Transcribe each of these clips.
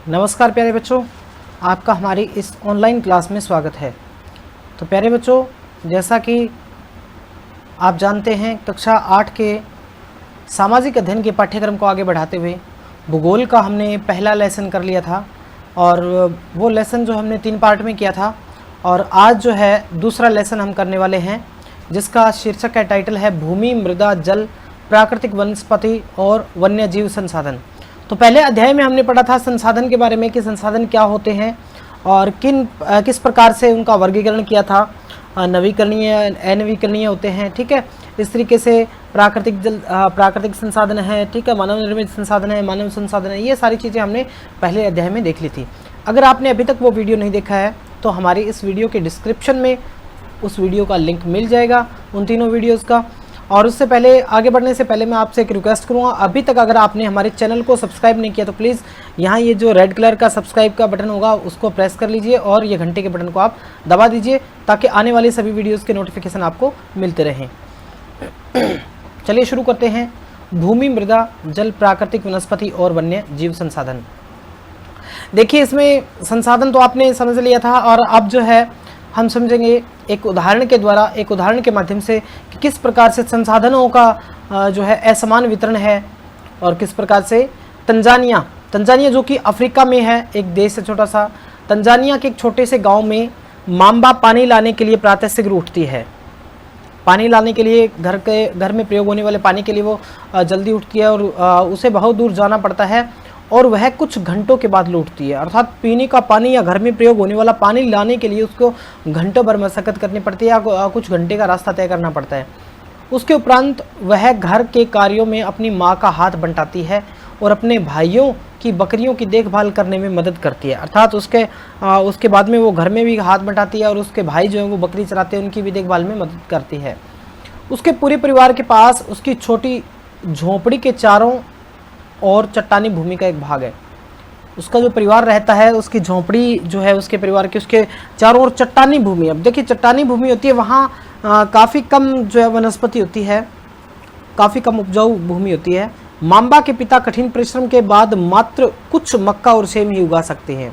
नमस्कार प्यारे बच्चों, आपका हमारी इस ऑनलाइन क्लास में स्वागत है। तो प्यारे बच्चों, जैसा कि आप जानते हैं, कक्षा 8 के सामाजिक अध्ययन के पाठ्यक्रम को आगे बढ़ाते हुए भूगोल का हमने पहला लेसन कर लिया था और वो लेसन जो हमने 3 पार्ट में किया था। और आज जो है दूसरा लेसन हम करने वाले हैं, जिसका शीर्षक का टाइटल है भूमि, मृदा, जल, प्राकृतिक वनस्पति और वन्य जीव संसाधन। तो पहले अध्याय में हमने पढ़ा था संसाधन के बारे में कि संसाधन क्या होते हैं और किस प्रकार से उनका वर्गीकरण किया था। नवीकरणीय, अनवीकरणीय होते हैं, ठीक है। इस तरीके से प्राकृतिक संसाधन है, ठीक है, मानव निर्मित संसाधन है, मानव संसाधन है, ये सारी चीज़ें हमने पहले अध्याय में देख ली थी। अगर आपने अभी तक वो वीडियो नहीं देखा है तो हमारी इस वीडियो के डिस्क्रिप्शन में उस वीडियो का लिंक मिल जाएगा, उन तीनों वीडियोज़ का। और उससे पहले, आगे बढ़ने से पहले मैं आपसे एक रिक्वेस्ट करूँगा, अभी तक अगर आपने हमारे चैनल को सब्सक्राइब नहीं किया तो प्लीज़ यहाँ ये जो रेड कलर का सब्सक्राइब का बटन होगा उसको प्रेस कर लीजिए और ये घंटे के बटन को आप दबा दीजिए ताकि आने वाली सभी वीडियोज़ के नोटिफिकेशन आपको मिलते रहें। चलिए शुरू करते हैं। भूमि, मृदा, जल, प्राकृतिक वनस्पति और वन्य जीव संसाधन। देखिए, इसमें संसाधन तो आपने समझ लिया था और अब जो है हम समझेंगे एक उदाहरण के द्वारा, एक उदाहरण के माध्यम से कि किस प्रकार से संसाधनों का जो है असमान वितरण है और किस प्रकार से तंजानिया जो कि अफ्रीका में है, एक देश है छोटा सा। तंजानिया के एक छोटे से गांव में मांबा पानी लाने के लिए प्रातः शीघ्र उठती है। पानी लाने के लिए, घर में प्रयोग होने वाले पानी के लिए वो जल्दी उठती है और उसे बहुत दूर जाना पड़ता है और वह कुछ घंटों के बाद लौटती है। अर्थात पीने का पानी या घर में प्रयोग होने वाला पानी लाने के लिए उसको घंटों भर मशक्कत करनी पड़ती है या कुछ घंटे का रास्ता तय करना पड़ता है। उसके उपरांत वह घर के कार्यों में अपनी माँ का हाथ बंटाती है और अपने भाइयों की बकरियों की देखभाल करने में मदद करती है। अर्थात उसके बाद में वो घर में भी हाथ बंटाती है और उसके भाई जो हैं वो बकरी चराते हैं, उनकी भी देखभाल में मदद करती है। उसके पूरे परिवार के पास उसकी छोटी झोंपड़ी के चारों और चट्टानी भूमि का एक भाग है। उसका जो परिवार रहता है, उसकी झोंपड़ी जो है उसके परिवार की, उसके चारों ओर चट्टानी भूमि। अब देखिए, चट्टानी भूमि होती है, वहाँ काफ़ी कम जो है वनस्पति होती है, काफ़ी कम उपजाऊ भूमि होती है। मांबा के पिता कठिन परिश्रम के बाद मात्र कुछ मक्का और सेम ही उगा सकते हैं।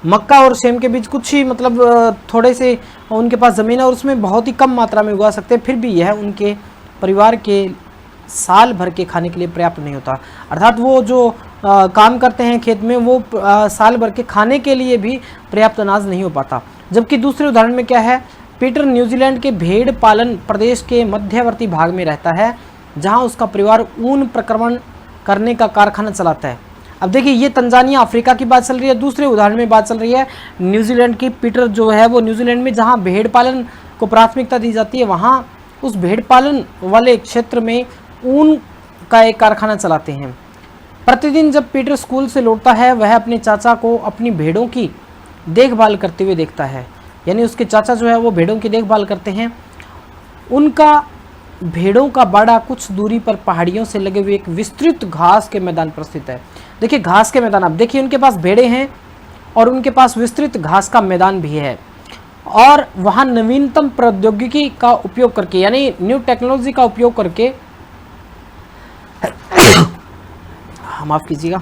मक्का और सेम के बीच कुछ ही, मतलब थोड़े से उनके पास ज़मीन है और उसमें बहुत ही कम मात्रा में उगा सकते हैं। फिर भी यह उनके परिवार के साल भर के खाने के लिए पर्याप्त नहीं होता। अर्थात वो जो काम करते हैं खेत में, वो साल भर के खाने के लिए भी पर्याप्त अनाज नहीं हो पाता। जबकि दूसरे उदाहरण में क्या है, पीटर न्यूजीलैंड के भेड़ पालन प्रदेश के मध्यवर्ती भाग में रहता है, जहां उसका परिवार ऊन प्रक्रमण करने का कारखाना चलाता है। अब देखिए, ये तंजानिया अफ्रीका की बात चल रही है, दूसरे उदाहरण में बात चल रही है न्यूजीलैंड की। पीटर जो है वो न्यूजीलैंड में जहाँ भेड़ पालन को प्राथमिकता दी जाती है, वहाँ उस भेड़ पालन वाले क्षेत्र में ऊन का एक कारखाना चलाते हैं। प्रतिदिन जब पीटर स्कूल से लौटता है, वह अपने चाचा को अपनी भेड़ों की देखभाल करते हुए देखता है। यानी उसके चाचा जो है वो भेड़ों की देखभाल करते हैं। उनका भेड़ों का बाड़ा कुछ दूरी पर पहाड़ियों से लगे हुए एक विस्तृत घास के मैदान पर स्थित है। देखिए, घास के मैदान, आप देखिए उनके पास भेड़ें हैं और उनके पास विस्तृत घास का मैदान भी है और वहाँ नवीनतम प्रौद्योगिकी का उपयोग करके, यानी न्यू टेक्नोलॉजी का उपयोग करके, माफ कीजिएगा,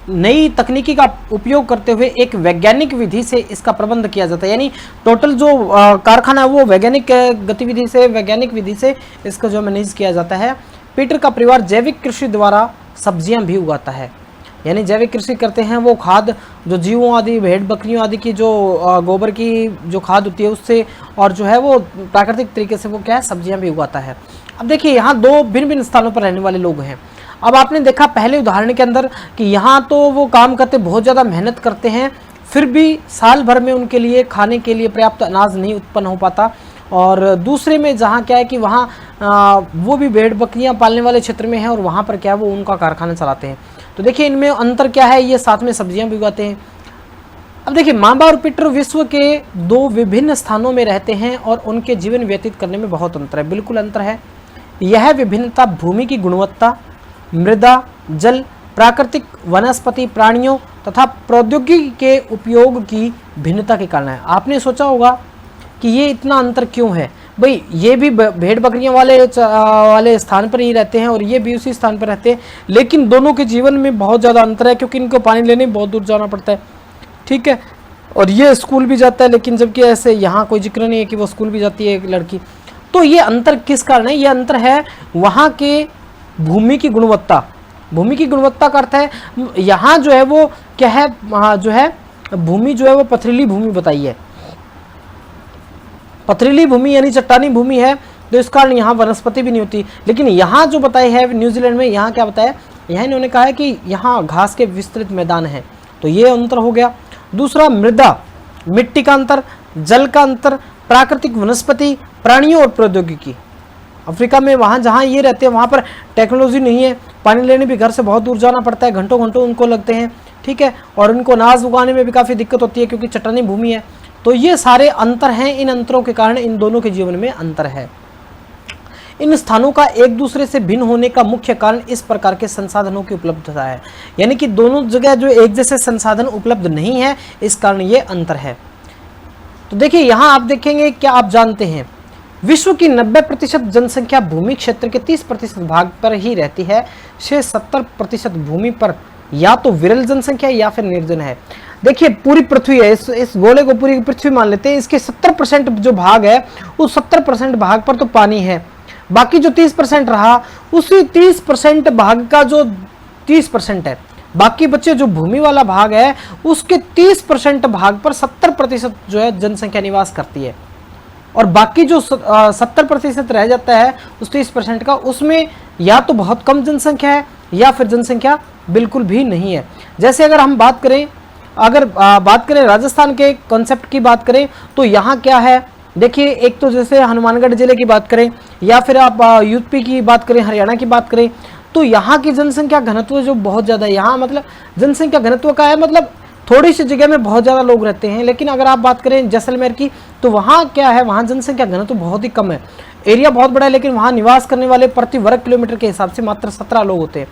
नई तकनीकी का उपयोग करते हुए एक वैज्ञानिक विधि से इसका प्रबंध किया जाता है। यानी टोटल जो कारखाना है वो वैज्ञानिक गतिविधि से, वैज्ञानिक विधि से इसका जो मैनेज किया जाता है। पीटर का परिवार जैविक कृषि द्वारा सब्जियां भी उगाता है। यानी जैविक कृषि करते हैं, वो खाद जो जीवों आदि, भेड़ बकरियों आदि की जो गोबर की जो खाद होती है उससे, और जो है वो प्राकृतिक तरीके से वो क्या है, सब्जियां भी उगाता है। अब देखिए, यहाँ दो भिन्न भिन्न स्थानों पर रहने वाले लोग हैं। अब आपने देखा पहले उदाहरण के अंदर कि यहाँ तो वो काम करते, बहुत ज़्यादा मेहनत करते हैं, फिर भी साल भर में उनके लिए खाने के लिए पर्याप्त अनाज नहीं उत्पन्न हो पाता। और दूसरे में जहाँ क्या है कि वहाँ वो भी भेड़ बकरियाँ पालने वाले क्षेत्र में है और वहाँ पर क्या है वो उनका कारखाना चलाते हैं। तो देखिए, इनमें अंतर क्या है, ये साथ में सब्जियाँ भी उगाते हैं। अब देखिए, मांबा और पीटर विश्व के दो विभिन्न स्थानों में रहते हैं और उनके जीवन व्यतीत करने में बहुत अंतर है, बिल्कुल अंतर है। यह विभिन्नता भूमि की गुणवत्ता, मृदा, जल, प्राकृतिक वनस्पति, प्राणियों तथा प्रौद्योगिकी के उपयोग की भिन्नता के कारण है। आपने सोचा होगा कि ये इतना अंतर क्यों है। भाई ये भी भेड़ बकरियां वाले स्थान पर ही रहते हैं और ये भी उसी स्थान पर रहते हैं, लेकिन दोनों के जीवन में बहुत ज़्यादा अंतर है क्योंकि इनको पानी लेने बहुत दूर जाना पड़ता है, ठीक है। और ये स्कूल भी जाता है, लेकिन जबकि ऐसे यहाँ कोई जिक्र नहीं है कि वो स्कूल भी जाती है एक लड़की। तो ये अंतर किस कारण है? ये अंतर है वहाँ के भूमि की गुणवत्ता। भूमि की गुणवत्ता का अर्थ है यहाँ जो है वो क्या है, जो है भूमि जो है वो पथरीली भूमि बताई है, पथरीली भूमि यानी चट्टानी भूमि है, तो इस कारण यहाँ वनस्पति भी नहीं होती। लेकिन यहाँ जो बताई है न्यूजीलैंड में, यहाँ क्या बताया, यहाँ इन्होंने कहा है कि यहाँ घास के विस्तृत मैदान हैं, तो ये अंतर हो गया। दूसरा मृदा, मिट्टी का अंतर, जल का अंतर, प्राकृतिक वनस्पति, प्राणियों और प्रौद्योगिकी। अफ्रीका में वहाँ जहाँ ये रहते हैं वहाँ पर टेक्नोलॉजी नहीं है, पानी लेने भी घर से बहुत दूर जाना पड़ता है, घंटों घंटों उनको लगते हैं, ठीक है। और उनको अनाज उगाने में भी काफ़ी दिक्कत होती है क्योंकि चट्टानी भूमि है। तो ये सारे अंतर हैं, इन अंतरों के कारण इन दोनों के जीवन में अंतर है। इन स्थानों का एक दूसरे से भिन्न होने का मुख्य कारण इस प्रकार के संसाधनों की उपलब्धता है, यानी कि दोनों जगह जो एक जैसे संसाधन उपलब्ध नहीं है, इस कारण ये अंतर है। तो देखिए यहाँ आप देखेंगे, क्या आप जानते हैं विश्व की 90% जनसंख्या भूमि क्षेत्र के 30% भाग पर ही रहती है, शेष 70% भूमि पर या तो विरल जनसंख्या या फिर निर्जन है। देखिए पूरी पृथ्वी है, इस गोले को पूरी पृथ्वी मान लेते हैं, इसके 70% जो भाग है उस 70% भाग पर तो पानी है, बाकी जो 30% रहा उसी 30% भाग का जो 30% है, बाकी बच्चे जो भूमि वाला भाग है उसके 30% भाग पर 70% जो है जनसंख्या निवास करती है, और बाकी जो 70% रह जाता है उस 30% का, उसमें या तो बहुत कम जनसंख्या है या फिर जनसंख्या बिल्कुल भी नहीं है। जैसे अगर हम बात करें, बात करें राजस्थान के कॉन्सेप्ट की बात करें तो यहाँ क्या है, देखिए एक तो जैसे हनुमानगढ़ जिले की बात करें या फिर आप यूपी की बात करें, हरियाणा की बात करें, तो यहाँ की जनसंख्या घनत्व जो बहुत ज़्यादा है, यहाँ मतलब जनसंख्या घनत्व का है, मतलब थोड़ी सी जगह में बहुत ज़्यादा लोग रहते हैं। लेकिन अगर आप बात करें जैसलमेर की, तो वहाँ क्या है, वहाँ जनसंख्या घनत्व बहुत ही कम है, एरिया बहुत बड़ा है, लेकिन वहाँ निवास करने वाले प्रति वर्ग किलोमीटर के हिसाब से मात्र 17 लोग होते हैं।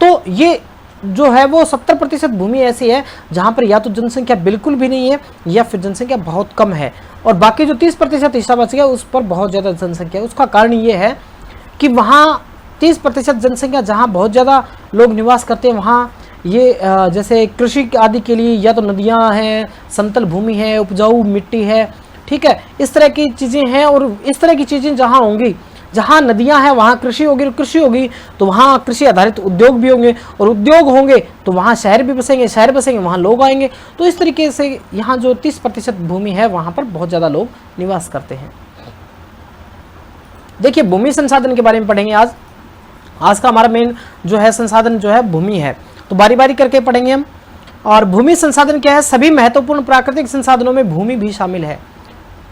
तो ये जो है वो 70% भूमि ऐसी है जहाँ पर या तो जनसंख्या बिल्कुल भी नहीं है या फिर जनसंख्या बहुत कम है, और बाकी जो 30% हिस्सा बच गया उस पर बहुत ज़्यादा जनसंख्या है। उसका कारण ये है कि वहाँ 30% जनसंख्या जहाँ बहुत ज़्यादा लोग निवास करते हैं, वहाँ ये जैसे कृषि आदि के लिए या तो नदियाँ हैं, समतल भूमि है, उपजाऊ मिट्टी है, ठीक है, इस तरह की चीज़ें हैं। और इस तरह की चीज़ें जहाँ होंगी, जहाँ नदियाँ हैं वहाँ कृषि होगी, कृषि होगी तो वहाँ कृषि आधारित उद्योग भी होंगे, और उद्योग होंगे तो वहाँ शहर भी बसेंगे, शहर बसेंगे वहाँ लोग आएंगे। तो इस तरीके से यहाँ जो 30% भूमि है वहाँ पर बहुत ज़्यादा लोग निवास करते हैं। देखिए भूमि संसाधन के बारे में पढ़ेंगे आज का हमारा मेन जो है संसाधन जो है भूमि है, तो बारी बारी करके पढ़ेंगे हम। और भूमि संसाधन क्या है, सभी महत्वपूर्ण प्राकृतिक संसाधनों में भूमि भी शामिल है।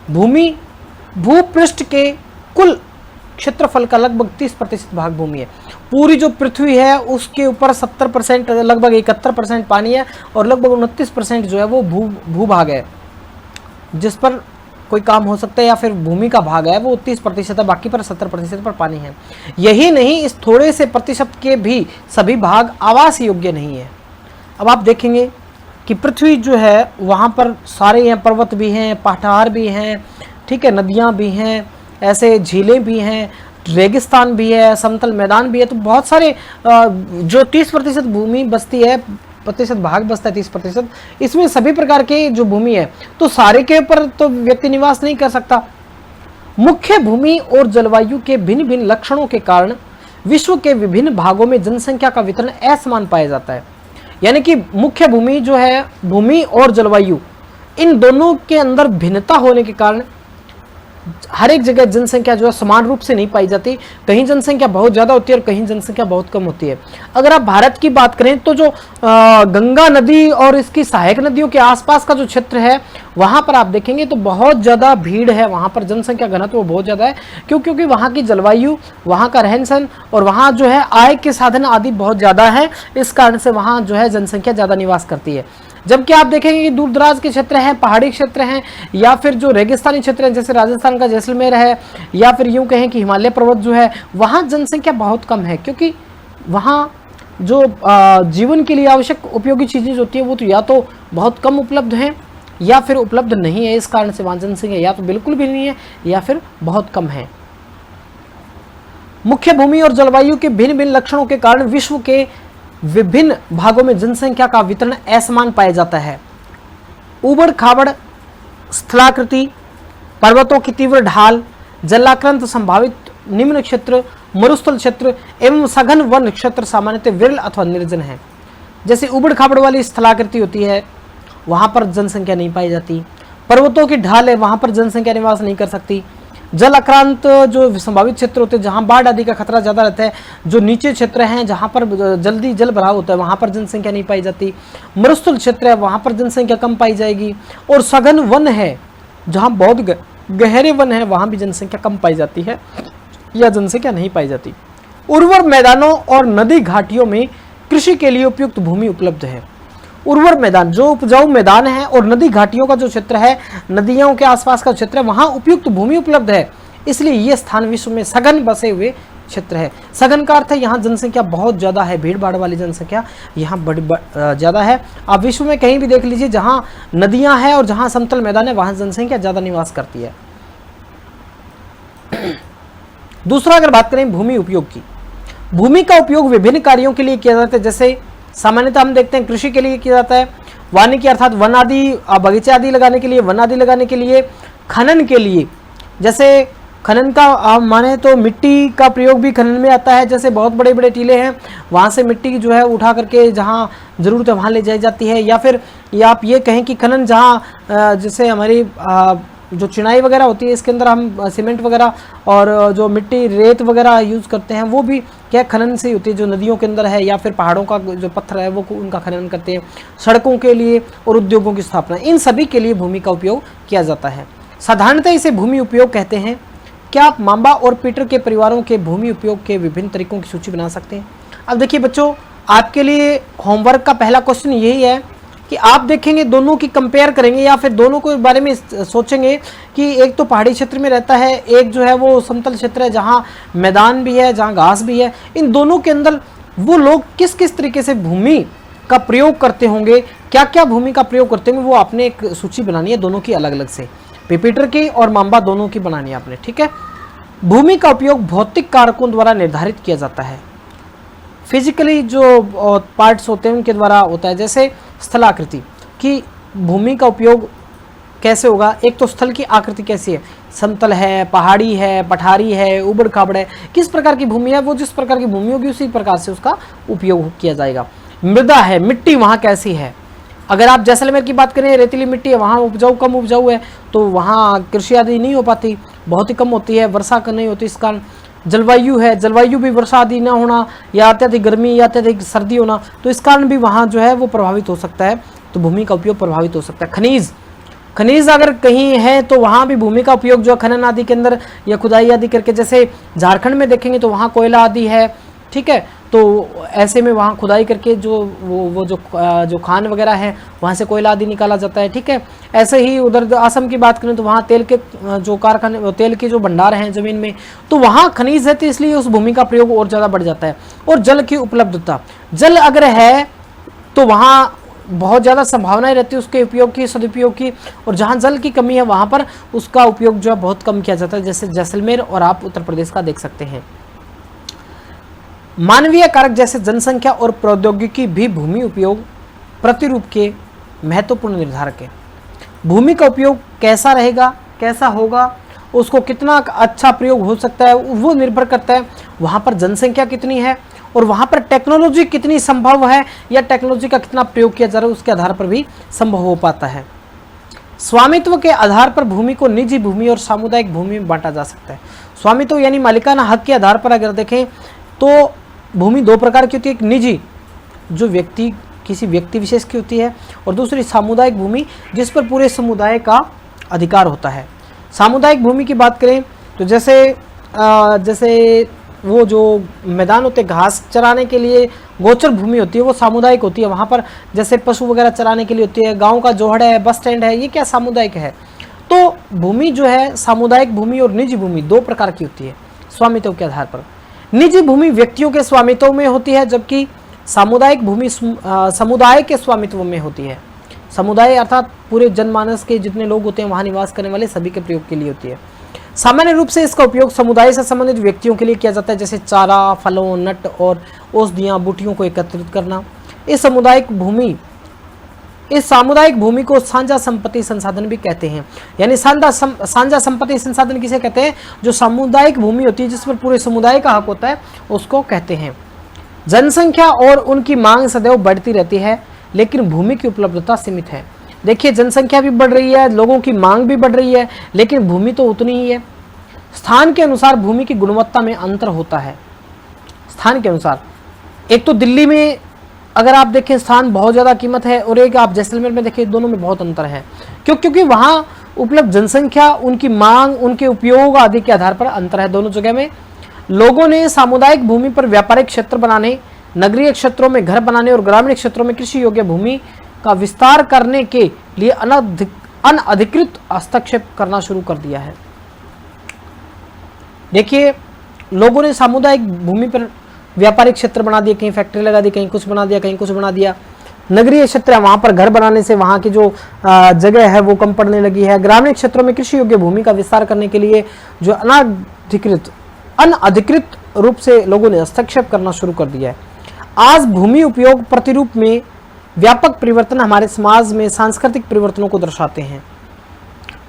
भूमि भूपृष्ठ के कुल क्षेत्रफल का लगभग 30% भाग भूमि है। पूरी जो पृथ्वी है उसके ऊपर 70%, लगभग 71% पानी है, और लगभग 29% जो है वो भूभाग है जिस पर कोई काम हो सकता है, या फिर भूमि का भाग है वो 30% है, बाकी पर 70% पर पानी है। यही नहीं, इस थोड़े से प्रतिशत के भी सभी भाग आवास योग्य नहीं है। अब आप देखेंगे कि पृथ्वी जो है वहाँ पर सारे हैं, पर्वत भी हैं, पठार भी हैं, ठीक है, नदियाँ भी हैं, ऐसे झीलें भी हैं, रेगिस्तान भी है, समतल मैदान भी है। तो बहुत सारे जो 30% भूमि बसती है, प्रतिशत भाग बसता है 30%, इसमें सभी प्रकार के जो भूमि है तो सारे के ऊपर तो व्यक्ति निवास नहीं कर सकता। मुख्य भूमि और जलवायु के भिन्न भिन्न लक्षणों के कारण विश्व के विभिन्न भागों में जनसंख्या का वितरण असमान पाया जाता है। यानी कि मुख्य भूमि जो है, भूमि और जलवायु, इन दोनों के अंदर भिन्नता होने के कारण हर एक जगह जनसंख्या जो है समान रूप से नहीं पाई जाती। कहीं जनसंख्या बहुत ज़्यादा होती है और कहीं जनसंख्या बहुत कम होती है। अगर आप भारत की बात करें तो जो गंगा नदी और इसकी सहायक नदियों के आसपास का जो क्षेत्र है वहाँ पर आप देखेंगे तो बहुत ज़्यादा भीड़ है, वहाँ पर जनसंख्या घनत्व बहुत ज़्यादा है। क्योंकि वहाँ की जलवायु, वहाँ का रहन सहन और वहाँ जो है आय के साधन आदि बहुत ज़्यादा है, इस कारण से वहाँ जो है जनसंख्या ज़्यादा निवास करती है। जबकि आप देखेंगे कि दूर दराज के क्षेत्र हैं, पहाड़ी क्षेत्र हैं, या फिर जो रेगिस्तानी क्षेत्र हैं जैसे राजस्थान का जैसलमेर है, या फिर यूँ कहें कि हिमालय पर्वत जो है, वहाँ जनसंख्या बहुत कम है। क्योंकि वहाँ जो जीवन के लिए आवश्यक उपयोगी चीज़ें जो होती है वो तो या तो बहुत कम उपलब्ध हैं, या फिर उपलब्ध नहीं है, इस कारण से वहाँ जनसंख्या या तो बिल्कुल भी नहीं है या फिर बहुत कम है। मुख्य भूमि और जलवायु के भिन्न भिन्न लक्षणों के कारण विश्व के विभिन्न भागों में जनसंख्या का वितरण असमान पाया जाता है। उबड़ खाबड़ स्थलाकृति, पर्वतों की तीव्र ढाल, जलाक्रांत संभावित निम्न क्षेत्र, मरुस्थल क्षेत्र एवं सघन वन क्षेत्र सामान्यतः विरल अथवा निर्जन है। जैसे उबड़ खाबड़ वाली स्थलाकृति होती है, वहां पर जनसंख्या नहीं पाई जाती। पर्वतों की ढाल है, वहां पर जनसंख्या निवास नहीं कर सकती। जल आक्रांत जो संभावित क्षेत्र होते हैं, जहां बाढ़ आदि का खतरा ज्यादा रहता है, जो नीचे क्षेत्र हैं जहां पर जल्दी जल भराव होता है, वहां पर जनसंख्या नहीं पाई जाती। मरुस्थल क्षेत्र है, वहां पर जनसंख्या कम पाई जाएगी। और सघन वन है, जहां बहुत गहरे वन है, वहां भी जनसंख्या कम पाई जाती है या जनसंख्या नहीं पाई जाती। उर्वर मैदानों और नदी घाटियों में कृषि के लिए उपयुक्त भूमि उपलब्ध है। उर्वर मैदान जो उपजाऊ मैदान है और नदी घाटियों का जो क्षेत्र है, नदियों के आसपास का क्षेत्र है, वहां उपयुक्त भूमि उपलब्ध है, इसलिए ये स्थान विश्व में सघन बसे हुए क्षेत्र है। सघन का अर्थ है यहाँ जनसंख्या बहुत ज्यादा है, भीड़ भाड़ वाली जनसंख्या यहाँ बड़ी ज्यादा है। आप विश्व में कहीं भी देख लीजिए, जहाँ नदियां हैं और जहाँ समतल मैदान है, वहां जनसंख्या ज्यादा निवास करती है। दूसरा, अगर बात करें भूमि उपयोग की, भूमि का उपयोग विभिन्न कार्यों के लिए किया जाता है। जैसे सामान्यतः हम देखते हैं कृषि के लिए किया जाता है, वानिकी अर्थात वन आदि, बगीचे आदि लगाने के लिए, वन आदि लगाने के लिए, खनन के लिए। जैसे खनन का माने तो मिट्टी का प्रयोग भी खनन में आता है। जैसे बहुत बड़े बड़े टीले हैं, वहाँ से मिट्टी जो है उठा करके जहाँ ज़रूरत है वहाँ ले जाई जाती है। या फिर या आप ये कहें कि खनन जहाँ जैसे हमारी जो चिनाई वगैरह होती है, इसके अंदर हम सीमेंट वगैरह और जो मिट्टी रेत वगैरह यूज़ करते हैं, वो भी क्या खनन से होती है, जो नदियों के अंदर है, या फिर पहाड़ों का जो पत्थर है वो उनका खनन करते हैं। सड़कों के लिए और उद्योगों की स्थापना, इन सभी के लिए भूमि का उपयोग किया जाता है। साधारणतः इसे भूमि उपयोग कहते हैं। क्या आप मांबा और पीटर के परिवारों के भूमि उपयोग के विभिन्न तरीकों की सूची बना सकते हैं? अब देखिए बच्चों, आपके लिए होमवर्क का पहला क्वेश्चन यही है कि आप देखेंगे, दोनों की कंपेयर करेंगे या फिर दोनों के बारे में सोचेंगे कि एक तो पहाड़ी क्षेत्र में रहता है, एक जो है वो समतल क्षेत्र है जहाँ मैदान भी है, जहाँ घास भी है। इन दोनों के अंदर वो लोग किस किस तरीके से भूमि का प्रयोग करते होंगे, क्या क्या भूमि का प्रयोग करते होंगे, वो आपने एक सूची बनानी है, दोनों की अलग अलग से, पीटर की और मांबा दोनों की बनानी है आपने, ठीक है। भूमि का उपयोग भौतिक कारकों द्वारा निर्धारित किया जाता है। फिजिकली जो पार्ट्स होते हैं उनके द्वारा होता है। जैसे स्थलाकृति की भूमि का उपयोग कैसे होगा? एक तो स्थल की आकृति कैसी है, समतल है, पहाड़ी है, पठारी है, उबड़ खाबड़ है, किस प्रकार की भूमि है, वो जिस प्रकार की भूमि होगी उसी प्रकार से उसका उपयोग किया जाएगा। मृदा है, मिट्टी वहाँ कैसी है। अगर आप जैसलमेर की बात करें, रेतीली मिट्टी है, वहाँ उपजाऊ कम उपजाऊ है, तो वहाँ कृषि आदि नहीं हो पाती, बहुत ही कम होती है, वर्षा नहीं होती। इस कारण जलवायु है, जलवायु भी वर्षा आदि न होना या अत्यधिक गर्मी या अत्यधिक सर्दी होना, तो इस कारण भी वहाँ जो है वो प्रभावित हो सकता है, तो भूमि का उपयोग प्रभावित हो सकता है। खनिज अगर कहीं है तो वहाँ भी भूमि का उपयोग जो खनन आदि के अंदर या खुदाई आदि करके, जैसे झारखंड में देखेंगे तो वहाँ कोयला आदि है, ठीक है, तो ऐसे में वहाँ खुदाई करके जो खान वगैरह है वहाँ से कोयला आदि निकाला जाता है, ठीक है। ऐसे ही उधर असम की बात करें तो वहाँ तेल के जो कारखाने, तेल के जो भंडार हैं ज़मीन में, तो वहाँ खनिज है, तो इसलिए उस भूमि का प्रयोग और ज़्यादा बढ़ जाता है। और जल की उपलब्धता, जल अगर है तो वहाँ बहुत ज़्यादा संभावनाएं रहती है उसके उपयोग की, सदुपयोग की, और जहाँ जल की कमी है वहाँ पर उसका उपयोग जो है बहुत कम किया जाता है, जैसे जैसलमेर और आप उत्तर प्रदेश का देख सकते हैं। मानवीय कारक जैसे जनसंख्या और प्रौद्योगिकी भी भूमि उपयोग प्रतिरूप के महत्वपूर्ण निर्धारक है। भूमि का उपयोग कैसा रहेगा, कैसा होगा, उसको कितना अच्छा प्रयोग हो सकता है, वो निर्भर करता है वहाँ पर जनसंख्या कितनी है और वहाँ पर टेक्नोलॉजी कितनी संभव है या टेक्नोलॉजी का कितना प्रयोग किया जा रहा है, उसके आधार पर भी संभव हो पाता है। स्वामित्व के आधार पर भूमि को निजी भूमि और सामुदायिक भूमि में बांटा जा सकता है। स्वामित्व यानी मालिकाना हक के आधार पर अगर देखें तो भूमि दो प्रकार की होती है, एक निजी जो किसी व्यक्ति विशेष की होती है, और दूसरी सामुदायिक भूमि जिस पर पूरे समुदाय का अधिकार होता है। सामुदायिक भूमि की बात करें तो जैसे वो जो मैदान होते हैं घास चराने के लिए, गोचर भूमि होती है, वो सामुदायिक होती है। वहाँ पर जैसे पशु वगैरह चराने के लिए होती है, गाँव का जोहड़ है, बस स्टैंड है, ये क्या सामुदायिक है। तो भूमि जो है सामुदायिक भूमि और निजी भूमि दो प्रकार की होती है स्वामित्व के आधार पर। निजी भूमि व्यक्तियों के स्वामित्व में होती है, जबकि सामुदायिक भूमि समुदाय के स्वामित्व में होती है। समुदाय अर्थात पूरे जनमानस के जितने लोग होते हैं वहाँ निवास करने वाले सभी के प्रयोग के लिए होती है। सामान्य रूप से इसका उपयोग समुदाय से संबंधित व्यक्तियों के लिए किया जाता है, जैसे चारा, फलों, नट और औषधियाँ, बूटियों को एकत्रित करना। इस सामुदायिक भूमि को साझा संपत्ति संसाधन भी कहते हैं। यानी साझा संपत्ति संसाधन किसे कहते हैं? जो सामुदायिक भूमि होती है जिस पर पूरे समुदाय का हक होता है उसको कहते हैं। जनसंख्या और उनकी मांग सदैव बढ़ती रहती है, लेकिन भूमि की उपलब्धता सीमित है। देखिए, जनसंख्या भी बढ़ रही है, लोगों की मांग भी बढ़ रही है, लेकिन भूमि तो उतनी ही है। स्थान के अनुसार भूमि की गुणवत्ता में अंतर होता है। स्थान के अनुसार, एक तो दिल्ली में अगर आप देखें स्थान बहुत ज़्यादा कीमत है, और एक आप जैसलमेर में देखें, दोनों में बहुत अंतर है। क्योंकि वहाँ उपलब्ध जनसंख्या, उनकी मांग, उनके उपयोग आदि के आधार पर अंतर है दोनों जगह में। लोगों ने सामुदायिक भूमि पर व्यापारिक क्षेत्र बनाने, नगरीय क्षेत्रों में घर बनाने और ग्रामीण क्षेत्रों में कृषि योग्य भूमि का विस्तार करने के लिए अनधिकृत हस्तक्षेप करना शुरू कर दिया है। देखिए, लोगों ने सामुदायिक भूमि पर व्यापारिक क्षेत्र बना दिए, कहीं फैक्ट्री लगा दी, कहीं कुछ बना दिया, कहीं कुछ बना दिया। नगरीय क्षेत्र है, वहाँ पर घर बनाने से वहाँ की जो जगह है वो कम पड़ने लगी है। ग्रामीण क्षेत्रों में कृषि योग्य भूमि का विस्तार करने के लिए जो अनधिकृत रूप से लोगों ने हस्तक्षेप करना शुरू कर दिया है। आज भूमि उपयोग प्रतिरूप में व्यापक परिवर्तन हमारे समाज में सांस्कृतिक परिवर्तनों को दर्शाते हैं।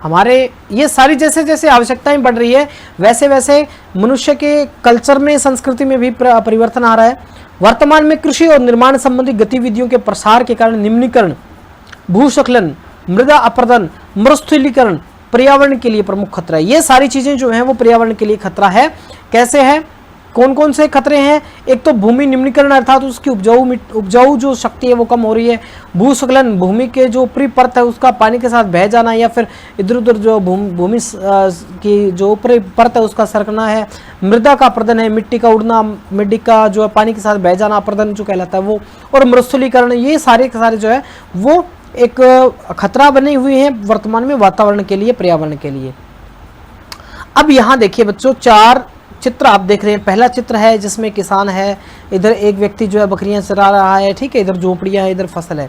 हमारे ये सारी जैसे जैसे आवश्यकताएं बढ़ रही है, वैसे वैसे मनुष्य के कल्चर में, संस्कृति में भी परिवर्तन आ रहा है। वर्तमान में कृषि और निर्माण संबंधी गतिविधियों के प्रसार के कारण निम्नीकरण, भूस्खलन, मृदा अपरदन, मरुस्थलीकरण पर्यावरण के लिए प्रमुख खतरा है। ये सारी चीजें जो हैं वो पर्यावरण के लिए खतरा है। कैसे है? कौन कौन से खतरे हैं? एक तो भूमि निम्नीकरण अर्थात उसकी उपजाऊ जो शक्ति है वो कम हो रही है। भूस्खलन, भूमि के जो ऊपरी परत है उसका पानी के साथ बह जाना, या फिर इधर उधर जो भूमि की जो ऊपरी परत है उसका सरकना है। मृदा का अपरदन है, मिट्टी का उड़ना, मिट्टी का जो पानी के साथ बह जाना अपरदन जो कहलाता है वो। और मरुस्थलीकरण, ये सारे के सारे जो है वो एक खतरा बने हुए हैं वर्तमान में वातावरण के लिए, पर्यावरण के लिए। अब यहाँ देखिए बच्चों, 4 चित्र आप देख रहे हैं। पहला चित्र है जिसमें किसान है, इधर एक व्यक्ति जो है बकरियां चरा रहा है, ठीक है, इधर झोपड़ियां है, इधर फसल है,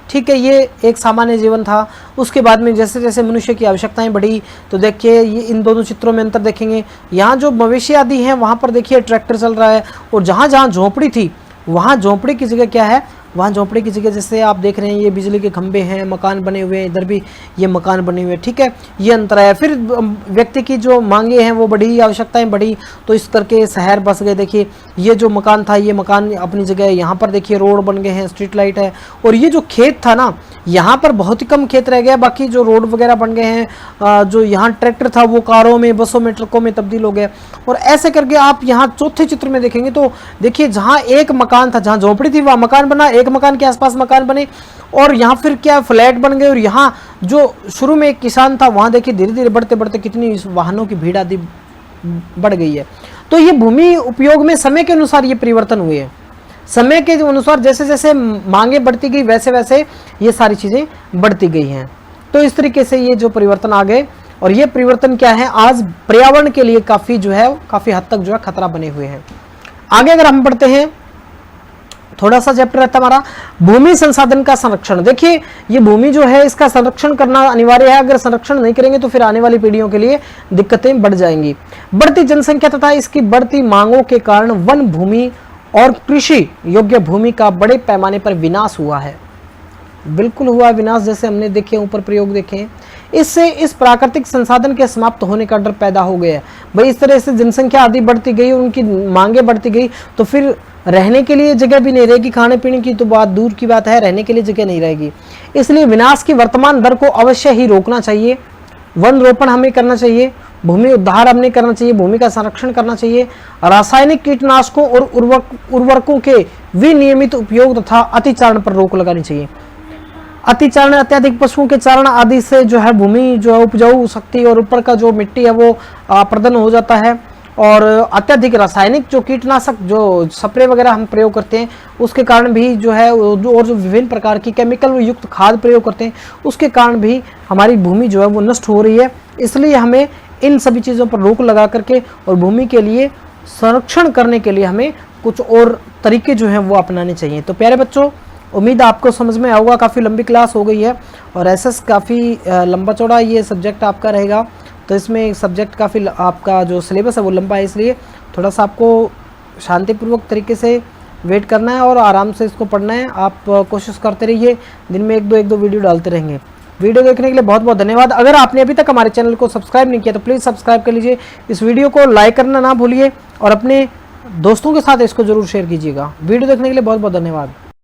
ठीक है। ये एक सामान्य जीवन था। उसके बाद में जैसे जैसे मनुष्य की आवश्यकताएं बढ़ी तो देखिए ये इन दोनों चित्रों में अंतर देखेंगे। यहाँ जो मवेशी आदि हैं वहाँ पर देखिए ट्रैक्टर चल रहा है, और जहाँ जहाँ झोपड़ी थी वहाँ झोपड़ी की जगह क्या है? वहाँ झोपड़ी की जगह जैसे आप देख रहे हैं ये बिजली के खंभे हैं, मकान बने हुए हैं, इधर भी ये मकान बने हुए हैं, ठीक है, ये अंतर है। फिर व्यक्ति की जो मांगे हैं वो बढ़ी, आवश्यकताएं बढ़ी, तो इस करके शहर बस गए। देखिए ये जो मकान था ये मकान अपनी जगह, यहाँ पर देखिए रोड बन गए हैं, स्ट्रीट लाइट है। और ये जो खेत था ना, यहाँ पर बहुत ही कम खेत रह गया, बाकी जो रोड वगैरह बन गए हैं। जो यहाँ ट्रैक्टर था वो कारों में, बसों में, ट्रकों में तब्दील हो गया। और ऐसे करके आप यहाँ चौथे चित्र में देखेंगे तो देखिए जहाँ एक मकान था, जहाँ झोपड़ी थी वहाँ मकान बना, एक मकान के आसपास मकान बने, और यहाँ फिर क्या फ्लैट बन गए। और यहाँ जो शुरू में एक किसान था वहाँ देखिए धीरे धीरे बढ़ते बढ़ते कितनी वाहनों की भीड़ आदि बढ़ गई है। तो ये भूमि उपयोग में समय के अनुसार ये परिवर्तन हुए हैं। समय के अनुसार जैसे जैसे मांगे बढ़ती गई वैसे वैसे ये सारी चीज़ें बढ़ती गई हैं। तो इस तरीके से ये जो परिवर्तन आ गए, और ये परिवर्तन क्या है, आज पर्यावरण के लिए काफ़ी जो है काफ़ी हद तक जो है खतरा बने हुए हैं। आगे अगर हम बढ़ते हैं, थोड़ा सा चैप्टर रहता है हमारा भूमि संसाधन का संरक्षण। देखिए ये भूमि जो है इसका संरक्षण करना अनिवार्य है। अगर संरक्षण नहीं करेंगे तो फिर आने वाली पीढ़ियों के लिए दिक्कतें बढ़ जाएंगी। बढ़ती जनसंख्या तथा इसकी बढ़ती मांगों के कारण वन भूमि और कृषि योग्य भूमि का बड़े पैमाने पर विनाश हुआ है। बिल्कुल हुआ विनाश, जैसे हमने देखे ऊपर प्रयोग देखे। इससे इस प्राकृतिक संसाधन के समाप्त होने का डर पैदा हो गया है। भाई इस तरह से जनसंख्या आदि बढ़ती गई, उनकी मांगे बढ़ती गई, तो फिर रहने के लिए जगह भी नहीं रहेगी। खाने पीने की तो बात दूर की बात है, रहने के लिए जगह नहीं रहेगी। इसलिए विनाश की वर्तमान दर को अवश्य ही रोकना चाहिए। वन रोपण हमें करना चाहिए, भूमि उद्धार हमने करना चाहिए, भूमि का संरक्षण करना चाहिए। रासायनिक कीटनाशकों और उर्वरकों के विनियमित उपयोग तथा अतिचारण पर रोक लगानी चाहिए। अतिचारण, अत्यधिक पशुओं के चारण आदि से जो है भूमि जो है उपजाऊ शक्ति और ऊपर का जो मिट्टी है वो प्रदन हो जाता है। और अत्यधिक रासायनिक जो कीटनाशक जो स्प्रे वगैरह हम प्रयोग करते हैं उसके कारण भी जो है, और जो विभिन्न प्रकार की केमिकल युक्त खाद प्रयोग करते हैं उसके कारण भी हमारी भूमि जो है वो नष्ट हो रही है। इसलिए हमें इन सभी चीज़ों पर रोक लगा करके और भूमि के लिए संरक्षण करने के लिए हमें कुछ और तरीके जो हैं वो अपनाने चाहिए। तो प्यारे बच्चों, उम्मीद आपको समझ में आऊगा। काफ़ी लंबी क्लास हो गई है और एसएस काफ़ी लंबा चौड़ा ये सब्जेक्ट आपका रहेगा, तो इसमें सब्जेक्ट काफ़ी आपका जो सिलेबस है वो लंबा है, इसलिए थोड़ा सा आपको शांतिपूर्वक तरीके से वेट करना है और आराम से इसको पढ़ना है। आप कोशिश करते रहिए, दिन में एक दो वीडियो डालते रहेंगे। वीडियो देखने के लिए बहुत बहुत धन्यवाद। अगर आपने अभी तक हमारे चैनल को सब्सक्राइब नहीं किया तो प्लीज़ सब्सक्राइब कर लीजिए। इस वीडियो को लाइक करना ना भूलिए और अपने दोस्तों के साथ इसको ज़रूर शेयर कीजिएगा। वीडियो देखने के लिए बहुत बहुत धन्यवाद।